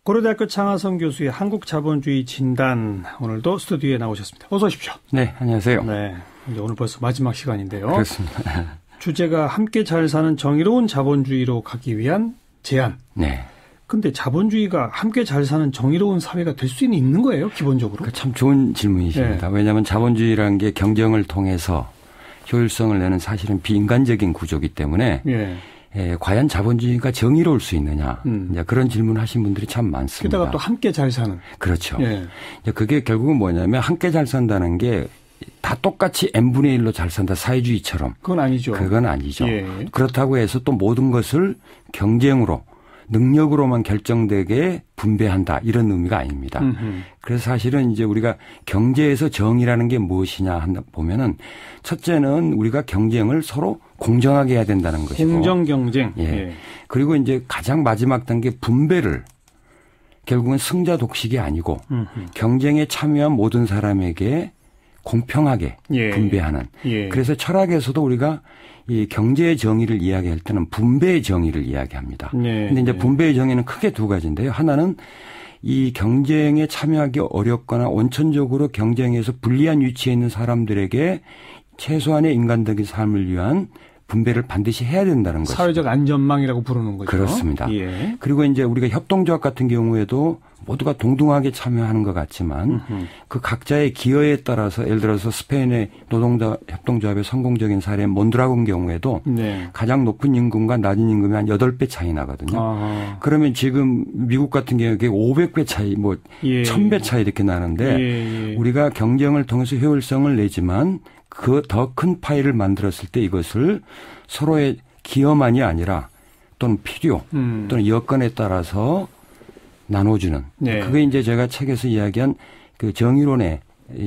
고려대학교 창하성 교수의 한국자본주의 진단, 오늘도 스튜디오에 나오셨습니다. 어서 오십시오. 네, 안녕하세요. 네, 이제 오늘 벌써 마지막 시간인데요. 그렇습니다. 주제가 함께 잘 사는 정의로운 자본주의로 가기 위한 제안. 네. 근데 자본주의가 함께 잘 사는 정의로운 사회가 될 수 있는 거예요, 기본적으로? 참 좋은 질문이십니다. 네. 왜냐하면 자본주의라는 게 경쟁을 통해서 효율성을 내는 사실은 비인간적인 구조이기 때문에 예. 과연 자본주의가 정의로울 수 있느냐. 이제 그런 질문을 하신 분들이 참 많습니다. 게다가 또 함께 잘 사는. 그렇죠. 예. 이제 그게 결국은 뭐냐면 함께 잘 산다는 게 다 똑같이 n분의 1로 잘 산다 사회주의처럼. 그건 아니죠. 그건 아니죠. 예. 그렇다고 해서 또 모든 것을 경쟁으로 능력으로만 결정되게 분배한다 이런 의미가 아닙니다. 그래서 사실은 이제 우리가 경제에서 정의라는 게 무엇이냐 보면은 첫째는 우리가 경쟁을 서로 공정하게 해야 된다는 것이고. 공정 경쟁. 예. 예. 그리고 이제 가장 마지막 단계 분배를 결국은 승자 독식이 아니고 경쟁에 참여한 모든 사람에게 공평하게 예. 분배하는. 예. 그래서 철학에서도 우리가 이 경제의 정의를 이야기할 때는 분배의 정의를 이야기합니다. 그런데 네. 이제 분배의 정의는 크게 두 가지인데요. 하나는 이 경쟁에 참여하기 어렵거나 원천적으로 경쟁에서 불리한 위치에 있는 사람들에게 최소한의 인간적인 삶을 위한 분배를 반드시 해야 된다는 것이죠. 사회적 안전망이라고 부르는 거죠. 그렇습니다. 예. 그리고 이제 우리가 협동조합 같은 경우에도 모두가 동등하게 참여하는 것 같지만 그 각자의 기여에 따라서 예를 들어서 스페인의 노동자 협동조합의 성공적인 사례 몬드라곤 경우에도 네. 가장 높은 임금과 낮은 임금이 한 8배 차이 나거든요. 아. 그러면 지금 미국 같은 경우에 500배 차이, 뭐 예. 1000배 차이 이렇게 나는데 예. 우리가 경쟁을 통해서 효율성을 내지만 그 더 큰 파일을 만들었을 때 이것을 서로의 기여만이 아니라 또는 필요 또는 여건에 따라서 나눠주는. 네. 그게 이제 제가 책에서 이야기한 그 정의론의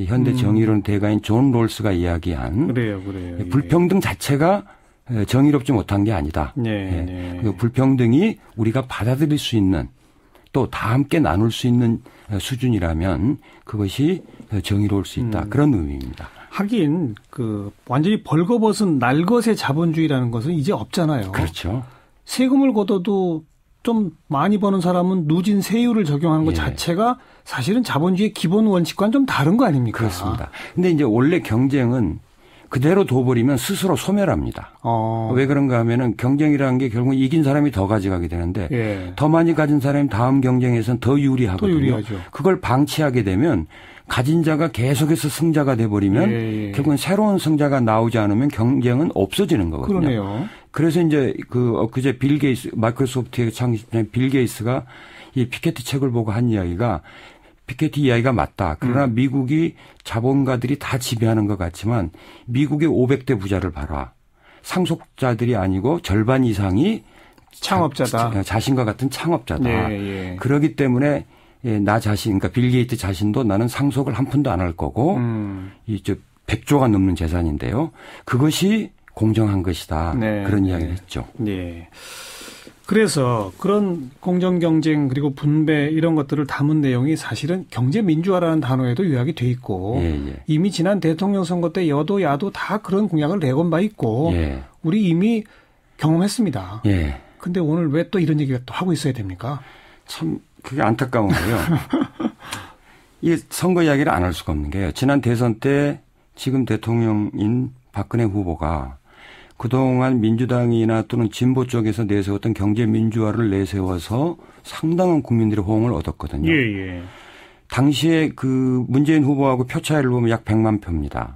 현대 정의론 대가인 존 롤스가 이야기한 그래요. 불평등 자체가 정의롭지 못한 게 아니다. 네. 그 불평등이 우리가 받아들일 수 있는 또 다 함께 나눌 수 있는 수준이라면 그것이 정의로울 수 있다. 그런 의미입니다. 하긴 그 완전히 벌거벗은 날것의 자본주의라는 것은 이제 없잖아요. 그렇죠. 세금을 걷어도 좀 많이 버는 사람은 누진 세율을 적용하는 것 예. 자체가 사실은 자본주의의 기본 원칙과는 좀 다른 거 아닙니까? 그렇습니다. 근데 이제 원래 경쟁은 그대로 둬버리면 스스로 소멸합니다. 왜 그런가 하면은 경쟁이라는 게 결국 이긴 사람이 더 가져가게 되는데 예. 더 많이 가진 사람이 다음 경쟁에서는 더 유리하거든요. 더 유리하죠. 그걸 방치하게 되면 가진 자가 계속해서 승자가 돼버리면 예. 결국은 새로운 승자가 나오지 않으면 경쟁은 없어지는 거거든요. 그러네요. 그래서 이제 그제 빌 게이츠 마이크로소프트의 창립자 빌 게이츠가 이 피케티 책을 보고 한 이야기가 피케티 이야기가 맞다. 그러나 미국이 자본가들이 다 지배하는 것 같지만 미국의 500대 부자를 봐라. 상속자들이 아니고 절반 이상이 창업자다. 자신과 같은 창업자다. 예. 그렇기 때문에 나 자신, 그러니까 빌 게이츠 자신도 나는 상속을 한 푼도 안 할 거고 이제 100조가 넘는 재산인데요. 그것이 공정한 것이다. 네. 그런 이야기를 했죠. 네. 그래서 그런 공정 경쟁 그리고 분배 이런 것들을 담은 내용이 사실은 경제 민주화라는 단어에도 요약이 돼 있고 이미 지난 대통령 선거 때 여도 야도 다 그런 공약을 내건 바 있고 우리 이미 경험했습니다. 근데 오늘 왜 또 이런 얘기가 또 하고 있어야 됩니까? 참 그게 안타까운 거예요. 이 선거 이야기를 안 할 수가 없는 게요. 지난 대선 때 지금 대통령인 박근혜 후보가 그동안 민주당이나 또는 진보 쪽에서 내세웠던 경제 민주화를 내세워서 상당한 국민들의 호응을 얻었거든요. 당시에 그 문재인 후보하고 표 차이를 보면 약 100만 표입니다.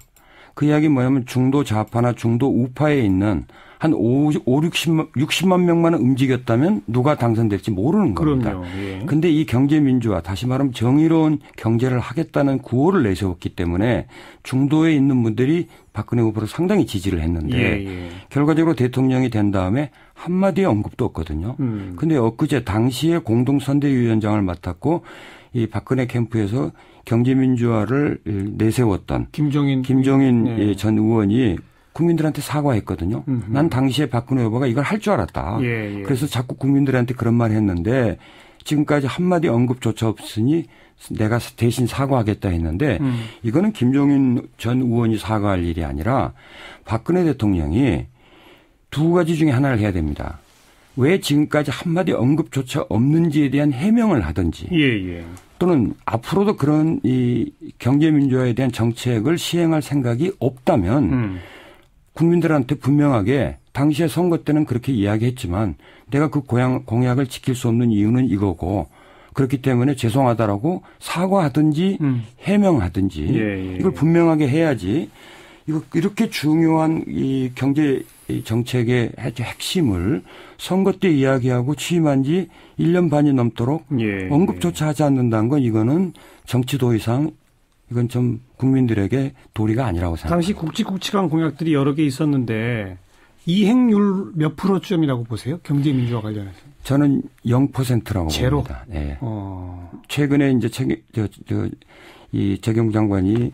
그 이야기 뭐냐면 중도 좌파나 중도 우파에 있는 한 60만 명만 움직였다면 누가 당선될지 모르는 겁니다. 그런데 이 경제 민주화, 다시 말하면 정의로운 경제를 하겠다는 구호를 내세웠기 때문에 중도에 있는 분들이 박근혜 후보를 상당히 지지를 했는데 결과적으로 대통령이 된 다음에 한마디의 언급도 없거든요. 그런데 엊그제 당시에 공동선대위원장을 맡았고 이 박근혜 캠프에서 경제민주화를 내세웠던 김종인 전 의원이 국민들한테 사과했거든요. 난 당시에 박근혜 후보가 이걸 할 줄 알았다. 그래서 자꾸 국민들한테 그런 말 했는데 지금까지 한마디 언급조차 없으니 내가 대신 사과하겠다 했는데 이거는 김종인 전 의원이 사과할 일이 아니라 박근혜 대통령이 두 가지 중에 하나를 해야 됩니다. 왜 지금까지 한마디 언급조차 없는지에 대한 해명을 하든지 또는 앞으로도 그런 이 경제민주화에 대한 정책을 시행할 생각이 없다면 국민들한테 분명하게 당시에 선거 때는 그렇게 이야기했지만 내가 그 공약을 지킬 수 없는 이유는 이거고 그렇기 때문에 죄송하다라고 사과하든지 해명하든지 이걸 분명하게 해야지 이거 이렇게 중요한 이 경제 정책의 핵심을 선거 때 이야기하고 취임한 지 1년 반이 넘도록 언급조차 하지 않는다는 건 이거는 정치 도의상 이건 좀 국민들에게 도리가 아니라고 생각합니다. 당시 굵직굵직한 공약들이 여러 개 있었는데 이행률 몇 프로쯤이라고 보세요? 경제민주화 관련해서. 저는 0%라고 제로? 봅니다. 네. 최근에 이제 이 재경 장관이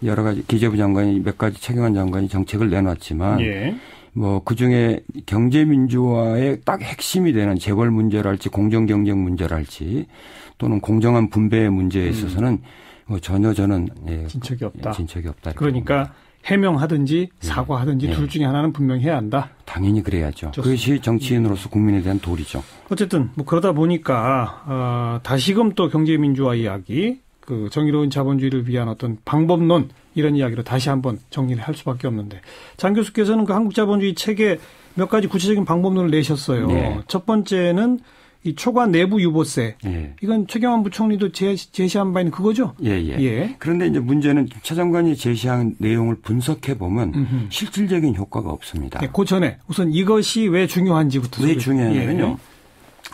여러 가지 기재부 장관이 몇 가지 최경환 장관이 정책을 내놨지만 뭐 그중에 경제민주화의 딱 핵심이 되는 재벌 문제랄지 공정경쟁 문제랄지 또는 공정한 분배의 문제에 있어서는 뭐 전혀 저는 진척이 없다. 진척이 없다. 그러니까 봅니다. 해명하든지 사과하든지 둘 중에 하나는 분명히 해야 한다. 당연히 그래야죠. 좋습니다. 그것이 정치인으로서 국민에 대한 도리죠. 어쨌든 뭐 그러다 보니까 다시금 또 경제민주화 이야기, 그 정의로운 자본주의를 위한 어떤 방법론 이런 이야기로 다시 한번 정리를 할 수밖에 없는데 장 교수께서는 그 한국자본주의 책에 몇 가지 구체적인 방법론을 내셨어요. 네. 첫 번째는 이 초과 내부 유보세. 이건 최경환 부총리도 제시한 바 있는 그거죠? 예. 그런데 이제 문제는 최 장관이 제시한 내용을 분석해 보면 실질적인 효과가 없습니다. 그 전에 우선 이것이 왜 중요한지부터. 왜 중요하냐면요.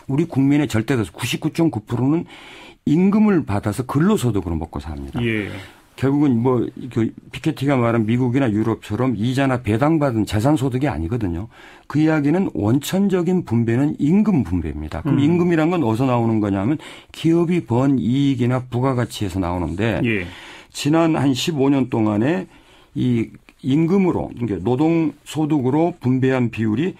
우리 국민의 절대다수 99.9%는 임금을 받아서 근로소득으로 먹고 삽니다. 결국은 뭐 피케티가 말한 미국이나 유럽처럼 이자나 배당받은 재산소득이 아니거든요. 그 이야기는 원천적인 분배는 임금 분배입니다. 그럼 임금이란 건 어디서 나오는 거냐면 기업이 번 이익이나 부가가치에서 나오는데 지난 한 15년 동안에 이 임금으로 그러니까 노동소득으로 분배한 비율이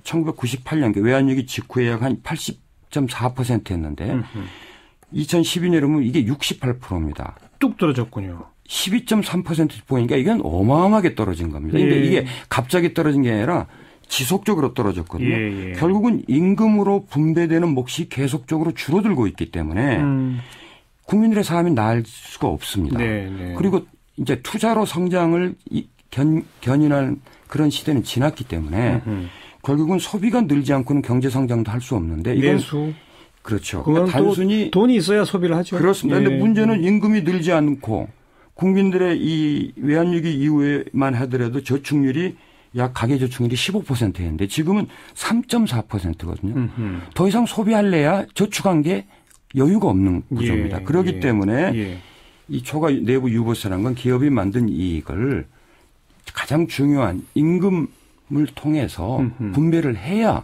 1998년 외환위기 직후에 약 한 80.4%였는데 2012년에 보면 이게 68%입니다. 뚝 떨어졌군요. 12.3%포인트니까 이건 어마어마하게 떨어진 겁니다. 근데 이게 갑자기 떨어진 게 아니라 지속적으로 떨어졌거든요. 결국은 임금으로 분배되는 몫이 계속적으로 줄어들고 있기 때문에 국민들의 삶이 나을 수가 없습니다. 그리고 이제 투자로 성장을 견인할 그런 시대는 지났기 때문에 결국은 소비가 늘지 않고는 경제 성장도 할 수 없는데 이건 내수. 그렇죠. 그건 단순히 돈이 있어야 소비를 하죠. 그렇습니다. 그런데 문제는 임금이 늘지 않고 국민들의 이 외환위기 이후에만 하더라도 저축률이 약 가계저축률이 15%였는데 지금은 3.4%거든요. 더 이상 소비할래야 저축한 게 여유가 없는 구조입니다. 그렇기 때문에 이 초과 내부 유보세라는 건 기업이 만든 이익을 가장 중요한 임금을 통해서 분배를 해야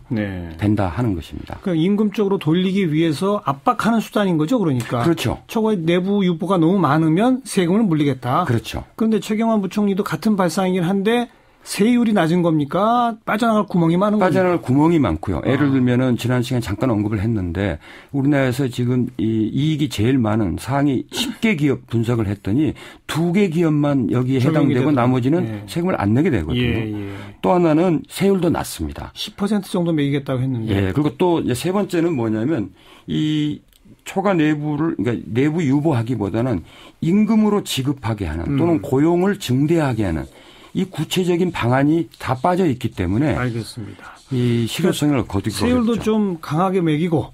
된다 하는 것입니다. 그러니까 임금 쪽으로 돌리기 위해서 압박하는 수단인 거죠, 그러니까. 그렇죠. 초과 내부 유보가 너무 많으면 세금을 물리겠다. 그렇죠. 그런데 최경환 부총리도 같은 발상이긴 한데 세율이 낮은 겁니까? 빠져나갈 구멍이 많은 겁니까? 빠져나갈 구멍이 많고요. 예를 들면은 지난 시간에 잠깐 언급을 했는데 우리나라에서 지금 이 이익이 제일 많은 상위 10개 기업 분석을 했더니 2개 기업만 여기에 해당되고 나머지는 세금을 안 내게 되거든요. 또 하나는 세율도 낮습니다. 10% 정도 매기겠다고 했는데. 그리고 또 이제 세 번째는 뭐냐면 이 초과 내부를 그러니까 내부 유보하기보다는 임금으로 지급하게 하는 또는 고용을 증대하게 하는 이 구체적인 방안이 다 빠져 있기 때문에 알겠습니다. 이 실효성을 거두기 어렵죠. 세율도 좀 강하게 매기고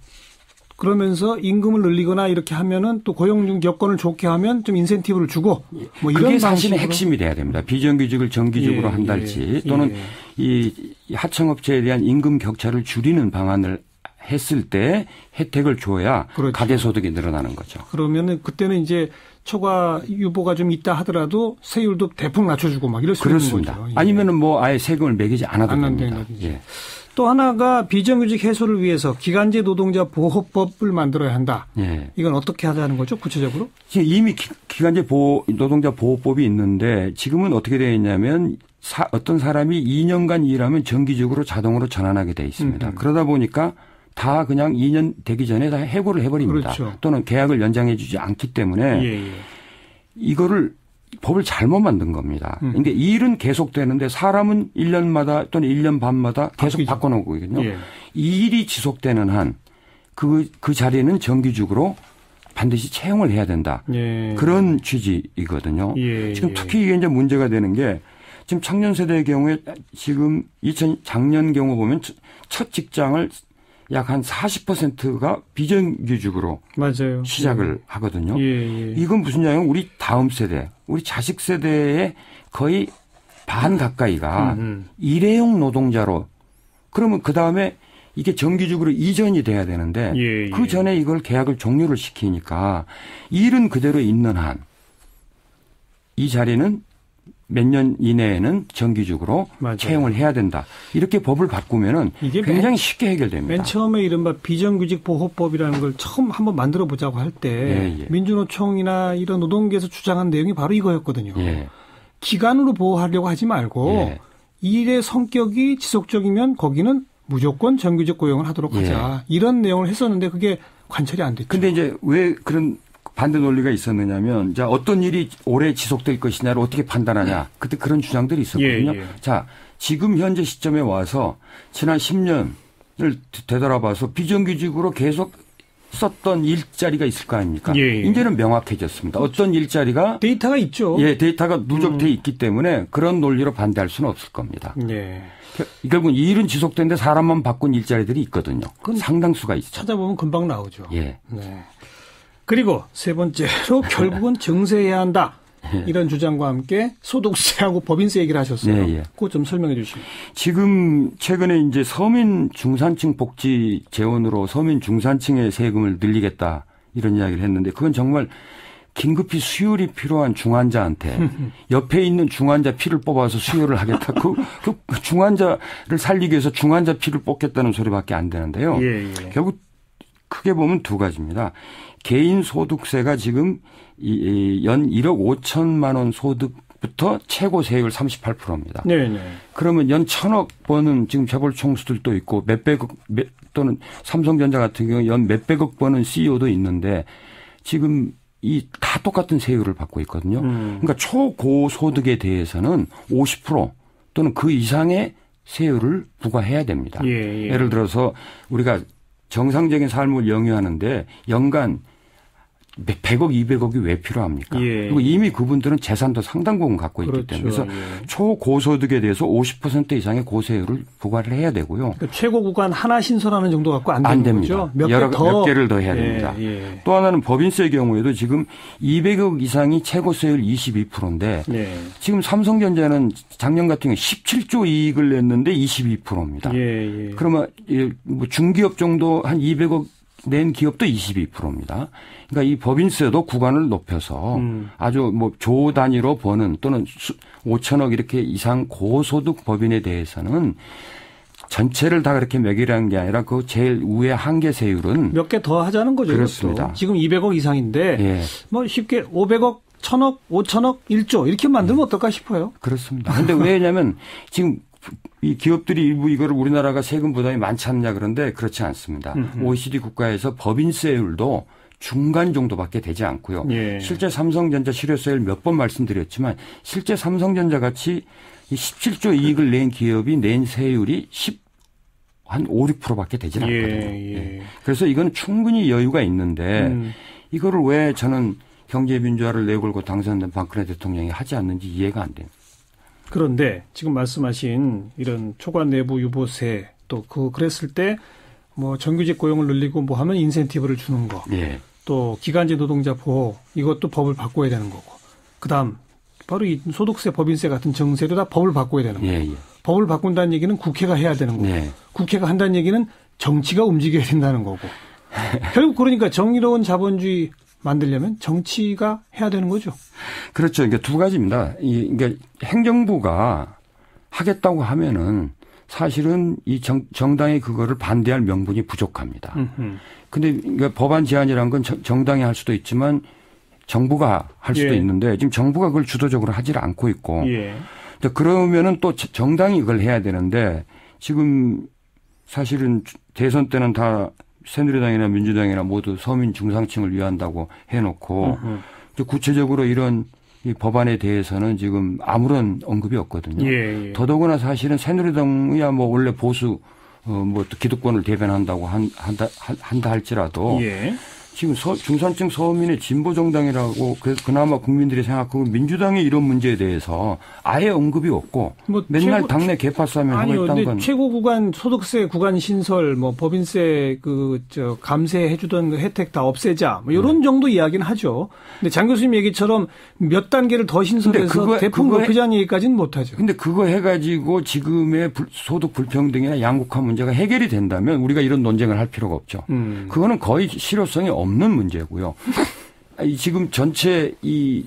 그러면서 임금을 늘리거나 이렇게 하면은 또 고용 여건을 좋게 하면 좀 인센티브를 주고 뭐 이런 그게 사실은 핵심이 돼야 됩니다. 비정규직을 정규직으로 한달지 또는 이 하청업체에 대한 임금 격차를 줄이는 방안을 했을 때 혜택을 줘야 그렇죠. 가계소득이 늘어나는 거죠. 그러면은 그때는 이제 초과 유보가 좀 있다 하더라도 세율도 대폭 낮춰주고 막 이럴 수 있는 거죠. 아니면은 뭐 아예 세금을 매기지 않아도 됩니다. 또 하나가 비정규직 해소를 위해서 기간제 노동자 보호법을 만들어야 한다. 이건 어떻게 하자는 거죠, 구체적으로? 이미 기간제 노동자 보호법이 있는데 지금은 어떻게 되어 있냐면 어떤 사람이 2년간 일하면 정기적으로 자동으로 전환하게 되어 있습니다. 그러다 보니까 다 그냥 2년 되기 전에 다 해고를 해버립니다. 그렇죠. 또는 계약을 연장해 주지 않기 때문에 이거를 법을 잘못 만든 겁니다. 그러니까 일은 계속되는데 사람은 1년마다 또는 1년 반마다 계속 바꿔놓거든요. 예. 이 일이 지속되는 한 그 자리는 정규직으로 반드시 채용을 해야 된다. 예. 그런 취지이거든요. 예. 지금 특히 이게 이제 문제가 되는 게 지금 청년 세대의 경우에 지금 작년 경우 보면 첫 직장을 약 한 40%가 비정규직으로 맞아요. 시작을 하거든요. 예. 이건 무슨 얘기냐면 우리 다음 세대, 우리 자식 세대의 거의 반 가까이가 일회용 노동자로 그러면 그다음에 이게 정규직으로 이전이 돼야 되는데 그 전에 이걸 계약을 종료를 시키니까 일은 그대로 있는 한 이 자리는 몇 년 이내에는 정규직으로 맞아요. 채용을 해야 된다. 이렇게 법을 바꾸면은 이게 굉장히 쉽게 해결됩니다. 맨 처음에 이른바 비정규직 보호법이라는 걸 처음 한번 만들어 보자고 할 때 민주노총이나 이런 노동계에서 주장한 내용이 바로 이거였거든요. 기간으로 보호하려고 하지 말고 일의 성격이 지속적이면 거기는 무조건 정규직 고용을 하도록 하자. 이런 내용을 했었는데 그게 관철이 안 됐죠. 근데 이제 왜 그런 반대 논리가 있었느냐면 자 어떤 일이 오래 지속될 것이냐를 어떻게 판단하냐. 그때 그런 주장들이 있었거든요. 자 지금 현재 시점에 와서 지난 10년을 되돌아봐서 비정규직으로 계속 썼던 일자리가 있을 거 아닙니까? 이제는 명확해졌습니다. 어떤 일자리가 데이터가 있죠. 데이터가 누적돼 있기 때문에 그런 논리로 반대할 수는 없을 겁니다. 결국은 이 일은 지속되는데 사람만 바꾼 일자리들이 있거든요. 상당수가 있어요. 찾아보면 금방 나오죠. 그리고 세 번째로 결국은 증세해야 한다. 이런 주장과 함께 소득세하고 법인세 얘기를 하셨어요. 그거 좀 설명해 주시죠. 지금 최근에 이제 서민 중산층 복지 재원으로 서민 중산층의 세금을 늘리겠다 이런 이야기를 했는데 그건 정말 긴급히 수혈이 필요한 중환자한테 옆에 있는 중환자 피를 뽑아서 수혈을 하겠다. 그 중환자를 살리기 위해서 중환자 피를 뽑겠다는 소리밖에 안 되는데요. 결국 크게 보면 두 가지입니다. 개인 소득세가 지금 연 1억 5천만 원 소득부터 최고 세율 38%입니다. 그러면 연 1,000억 버는 지금 재벌 총수들도 있고 몇백억 또는 삼성전자 같은 경우 연 몇백억 버는 CEO도 있는데 지금 다 똑같은 세율을 받고 있거든요. 그러니까 초고소득에 대해서는 50% 또는 그 이상의 세율을 부과해야 됩니다. 예를 들어서 우리가 정상적인 삶을 영위하는데 연간 100억, 200억이 왜 필요합니까? 그리고 이미 그분들은 재산도 상당 부분 갖고 있기 때문에 그래서 초고소득에 대해서 50% 이상의 고세율을 부과를 해야 되고요. 그러니까 최고 구간 하나 신설하는 정도 갖고 안 되는 됩니다. 거죠? 몇 개를 더 해야 됩니다. 또 하나는 법인세 경우에도 지금 200억 이상이 최고세율 22%인데 지금 삼성전자는 작년 같은 경우 17조 이익을 냈는데 22%입니다. 그러면 뭐 중기업 정도 한 200억 낸 기업도 22%입니다. 그러니까 이 법인세도 구간을 높여서 아주 뭐 조 단위로 버는 또는 5천억 이렇게 이상 고소득 법인에 대해서는 전체를 다 그렇게 매기라는 게 아니라 그 제일 위의 한계 세율은 몇 개 더 하자는 거죠. 그렇습니다. 이것도. 지금 200억 이상인데 뭐 쉽게 500억, 1000억, 5천억, 1조 이렇게 만들면 어떨까 싶어요. 그렇습니다. 그런데 왜냐하면 지금 이 기업들이 일부 이거를 우리나라가 세금 부담이 많지 않냐 그런데 그렇지 않습니다. OECD 국가에서 법인세율도 중간 정도밖에 되지 않고요. 실제 삼성전자 실효세율 몇 번 말씀드렸지만 실제 삼성전자 같이 17조 이익을 낸 기업이 낸 세율이 한 5, 6%밖에 되지 않거든요. 그래서 이건 충분히 여유가 있는데 이거를 왜 저는 경제민주화를 내걸고 당선된 박근혜 대통령이 하지 않는지 이해가 안 됩니다. 그런데 지금 말씀하신 이런 초과 내부 유보세 또 그랬을 때 뭐 정규직 고용을 늘리고 뭐 하면 인센티브를 주는 거. 또 기간제 노동자 보호 이것도 법을 바꿔야 되는 거고. 그다음 바로 이 소득세, 법인세 같은 정세도 다 법을 바꿔야 되는 거고. 법을 바꾼다는 얘기는 국회가 해야 되는 거고. 국회가 한다는 얘기는 정치가 움직여야 된다는 거고. 결국 그러니까 정의로운 자본주의 만들려면 정치가 해야 되는 거죠. 그렇죠. 그러니까 두 가지입니다. 그러니까 행정부가 하겠다고 하면은 사실은 이 정당이 그거를 반대할 명분이 부족합니다. 근데 그러니까 법안 제안이라는 건 정당이 할 수도 있지만 정부가 할 수도 있는데 지금 정부가 그걸 주도적으로 하질 않고 있고 그러면은 또 정당이 이걸 해야 되는데 지금 사실은 대선 때는 다 새누리당이나 민주당이나 모두 서민 중상층을 위한다고 해놓고 구체적으로 이런 이 법안에 대해서는 지금 아무런 언급이 없거든요. 예, 예. 더더구나 사실은 새누리당이야 뭐 원래 보수 뭐 기득권을 대변한다고 한다 할지라도 예. 지금 중산층 서민의 진보 정당이라고 그나마 국민들이 생각하고 민주당의 이런 문제에 대해서 아예 언급이 없고 뭐 맨날 당내 개파 싸움을 하고 있다는 건. 최고 구간 소득세 구간 신설 뭐 법인세 감세해 주던 그 혜택 다 없애자 뭐 이런 정도 이야기는 하죠. 근데 장 교수님 얘기처럼 몇 단계를 더 신설해서 대폭 높이자는 얘기까지는 못 하죠. 근데 그거 해 가지고 지금의 소득 불평등이나 양극화 문제가 해결이 된다면 우리가 이런 논쟁을 할 필요가 없죠. 그거는 거의 실효성이 없는 문제고요. 지금 전체 이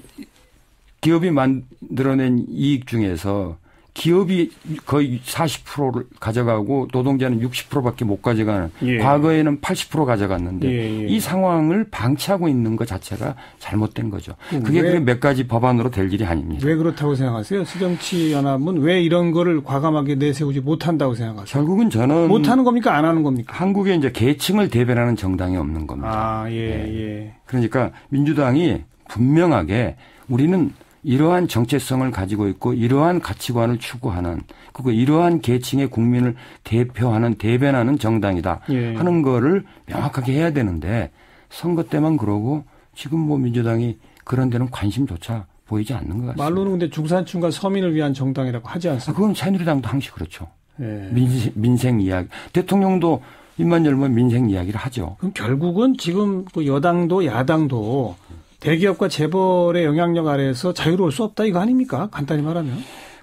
기업이 만들어낸 이익 중에서 기업이 거의 40%를 가져가고 노동자는 60%밖에 못 가져가는 예. 과거에는 80% 가져갔는데 예. 이 상황을 방치하고 있는 것 자체가 잘못된 거죠. 그게 그래 몇 가지 법안으로 될 일이 아닙니다. 왜 그렇다고 생각하세요? 새정치연합은 왜 이런 거를 과감하게 내세우지 못한다고 생각하세요? 결국은 저는 못하는 겁니까? 안 하는 겁니까? 한국에 이제 계층을 대변하는 정당이 없는 겁니다. 예. 그러니까 민주당이 분명하게 우리는 이러한 정체성을 가지고 있고 이러한 가치관을 추구하는 그리고 이러한 계층의 국민을 대변하는 정당이다 예. 하는 거를 명확하게 해야 되는데 선거 때만 그러고 지금 뭐 민주당이 그런 데는 관심조차 보이지 않는 것 같습니다. 말로는 근데 중산층과 서민을 위한 정당이라고 하지 않습니까? 그건 새누리당도 항시 그렇죠. 예. 민생 이야기. 대통령도 입만 열면 민생 이야기를 하죠. 그럼 결국은 지금 여당도 야당도 대기업과 재벌의 영향력 아래에서 자유로울 수 없다 이거 아닙니까? 간단히 말하면.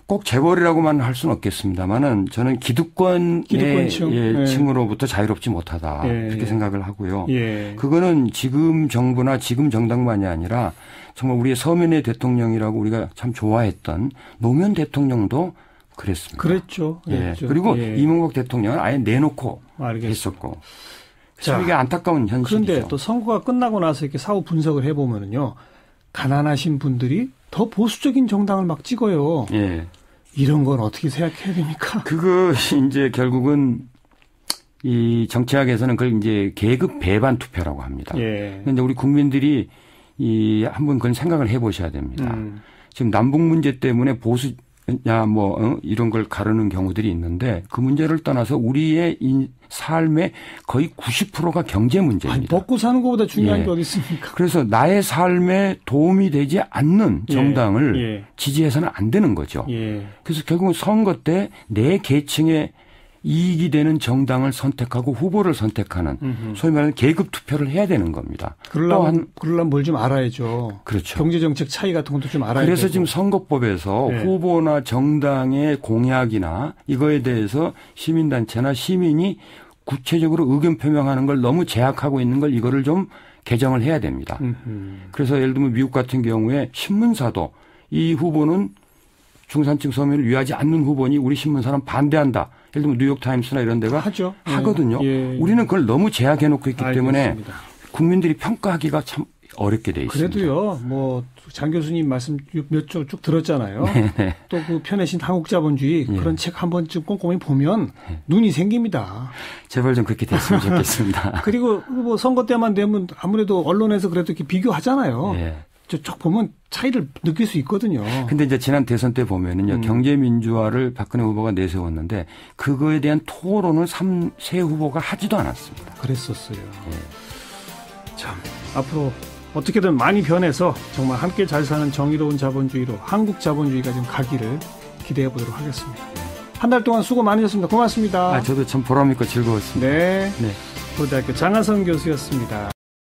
꼭 재벌이라고만 할 수는 없겠습니다만은 저는 기득권의 층으로부터 자유롭지 못하다 이렇게 생각을 하고요. 그거는 지금 정부나 지금 정당만이 아니라 정말 우리의 서민의 대통령이라고 우리가 참 좋아했던 노무현 대통령도 그랬습니다. 그랬죠. 그리고 이명박 대통령은 아예 내놓고 했었고. 참 이게 안타까운 현실이죠. 그런데 또 선거가 끝나고 나서 이렇게 사후 분석을 해보면요. 가난하신 분들이 더 보수적인 정당을 막 찍어요. 예. 이런 건 어떻게 생각해야 됩니까? 그거 이제 결국은 이 정치학에서는 그걸 이제 계급 배반 투표라고 합니다. 그런데 우리 국민들이 한번 그런 생각을 해보셔야 됩니다. 지금 남북 문제 때문에 이런 걸 가르는 경우들이 있는데 그 문제를 떠나서 우리의 삶의 거의 90%가 경제 문제입니다. 먹고 사는 것보다 중요한 게 어디 있습니까? 그래서 나의 삶에 도움이 되지 않는 정당을 지지해서는 안 되는 거죠. 그래서 결국은 선거 때 내 계층의 이익이 되는 정당을 선택하고 후보를 선택하는 소위 말하는 계급 투표를 해야 되는 겁니다. 그러려면 뭘 좀 알아야죠. 그렇죠. 경제정책 차이 같은 것도 좀 알아야 그래서 되고. 지금 선거법에서 후보나 정당의 공약이나 이거에 대해서 시민단체나 시민이 구체적으로 의견 표명하는 걸 너무 제약하고 있는 걸 이거를 좀 개정을 해야 됩니다. 그래서 예를 들면 미국 같은 경우에 신문사도 이 후보는 중산층 서민을 위하지 않는 후보니 우리 신문사는 반대한다. 예를 들면 뉴욕타임스나 이런 데가 하거든요. 우리는 그걸 너무 제약해놓고 있기 때문에 국민들이 평가하기가 참 어렵게 돼 있습니다. 그래도요. 뭐 장 교수님 말씀 몇 줄 쭉 들었잖아요. 또 그 편해신 한국자본주의 그런 책 한 번쯤 꼼꼼히 보면 눈이 생깁니다. 제발 좀 그렇게 됐으면 좋겠습니다. 그리고 뭐 선거 때만 되면 아무래도 언론에서 그래도 이렇게 비교하잖아요. 쭉 보면 차이를 느낄 수 있거든요. 근데 이제 지난 대선 때 보면은요, 경제민주화를 박근혜 후보가 내세웠는데 그거에 대한 토론을 새 후보가 하지도 않았습니다. 그랬었어요. 참, 앞으로 어떻게든 많이 변해서 정말 함께 잘 사는 정의로운 자본주의로 한국 자본주의가 좀 가기를 기대해 보도록 하겠습니다. 한 달 동안 수고 많으셨습니다. 고맙습니다. 저도 참 보람있고 즐거웠습니다. 네. 고대학교 장하성 교수였습니다.